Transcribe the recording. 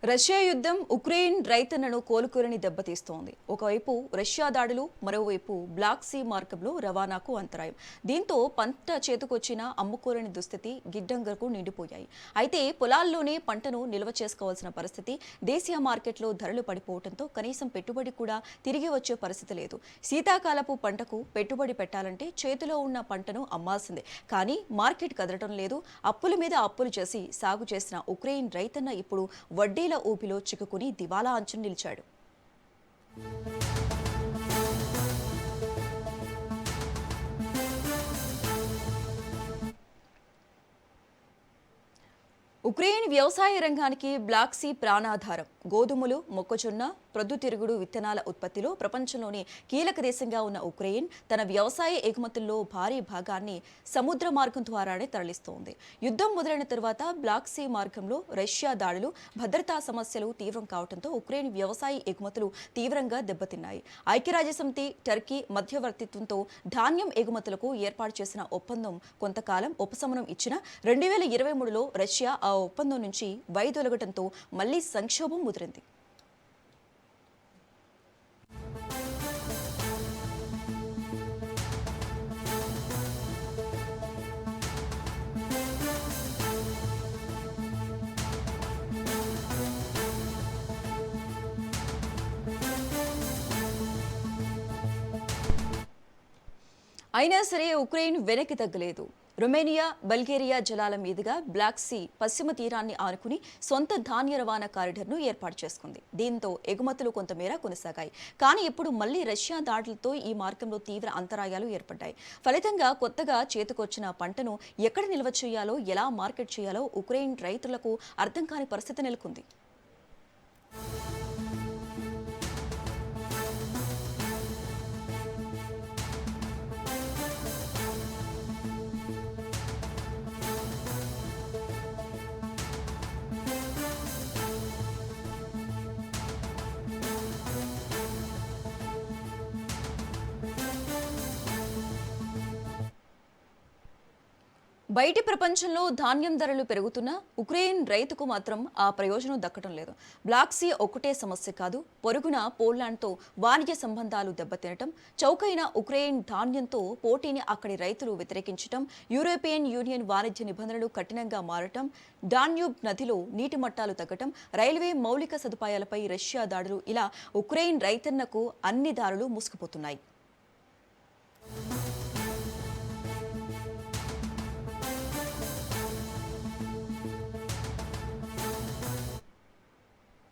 Russia యుద్ధం Ukraine రైతన్నను కోలుకోరని దెబ్బతీస్తోంది. ఒకవైపు Russia దాడులు, మరోవైపు బ్లాక్ సీ మార్గంలో రవాణాకు అంతరాయం. దీంతో పంట చేతికొచ్చిన అమ్ముకోరని దుస్థితి గిడ్డంగులకు నిండిపోయాయి. అయితే పొలాల్లోనే పంటను నిల్వ చేసుకోవాల్సిన పరిస్థితి, దేశీయ మార్కెట్లో ధరలు పడిపోవడంతో కనీసం పెట్టుబడి కూడా తిరిగి వచ్చే పరిస్థితి లేదు. శీతాకాలపు పంటకు పెట్టుబడి పెట్టాలంటే చేతిలో ఉన్న పంటను అమ్మాల్సిందే. కానీ మార్కెట్ కదలటం లేదు. అప్పుల మీద అప్పులు చేసి సాగు చేసిన ఉక్రెయిన్ రైతన్న ఇప్పుడు వడ్డీల ఊపిలో చిక్కుకుని దివాలా అంచున నిలిచాడు. ఉక్రెయిన్ వ్యవసాయ రంగానికి బ్లాక్ సీ ప్రాణాధారం. గోధుమలు, మొక్కజొన్న, ప్రొద్దుతిరుగుడు విత్తనాల ఉత్పత్తిలో ప్రపంచంలోని కీలక దేశంగా ఉన్న ఉక్రెయిన్ తన వ్యవసాయ ఎగుమతుల్లో భారీ భాగాన్ని సముద్ర మార్గం ద్వారానే తరలిస్తోంది. యుద్ధం మొదలైన తర్వాత బ్లాక్ సీ మార్గంలో రష్యా దాడులు, భద్రతా సమస్యలు తీవ్రం కావడంతో ఉక్రెయిన్ వ్యవసాయ ఎగుమతులు తీవ్రంగా దెబ్బతిన్నాయి. ఐక్యరాజ్యసమితి, టర్కీ మధ్యవర్తిత్వంతో ధాన్యం ఎగుమతులకు ఏర్పాటు చేసిన ఒప్పందం కొంతకాలం ఉపశమనం ఇచ్చినా 2023లో రష్యా ఆ ఒప్పందం నుంచి వైదొలగడంతో మళ్లీ సంక్షోభం ముదిరింది. అయినా సరే ఉక్రెయిన్ వెనక్కి తగ్గలేదు. రొమేనియా, బల్గేరియా జలాల మీదుగా బ్లాక్ సీ పశ్చిమ తీరాన్ని ఆనుకుని సొంత ధాన్య రవాణా కారిడార్ను ఏర్పాటు చేసుకుంది. దీంతో ఎగుమతులు కొంతమేర కొనసాగాయి. కానీ ఇప్పుడు మళ్లీ రష్యా దాడులతో ఈ మార్గంలో తీవ్ర అంతరాయాలు ఏర్పడ్డాయి. ఫలితంగా కొత్తగా చేతికొచ్చిన పంటను ఎక్కడ నిల్వ చేయాలో, ఎలా మార్కెట్ చేయాలో ఉక్రెయిన్ రైతులకు అర్థం కాని పరిస్థితి నెలకొంది. బయటి ప్రపంచంలో ధాన్యం ధరలు పెరుగుతున్నా ఉక్రెయిన్ రైతుకు మాత్రం ఆ ప్రయోజనం దక్కడం లేదు. బ్లాక్ సీ ఒక్కటే సమస్య కాదు. పొరుగున పోలాండ్తో వాణిజ్య సంబంధాలు దెబ్బతినటం, చౌకైన ఉక్రెయిన్ ధాన్యంతో పోటీని అక్కడి రైతులు వ్యతిరేకించటం, యూరోపియన్ యూనియన్ వాణిజ్య నిబంధనలు కఠినంగా మారటం, డాన్యూబ్ నదిలో నీటి మట్టాలు తగ్గటం, రైల్వే మౌలిక సదుపాయాలపై రష్యా దాడులు, ఇలా ఉక్రెయిన్ రైతన్నకు అన్ని దారులు మూసుకుపోతున్నాయి.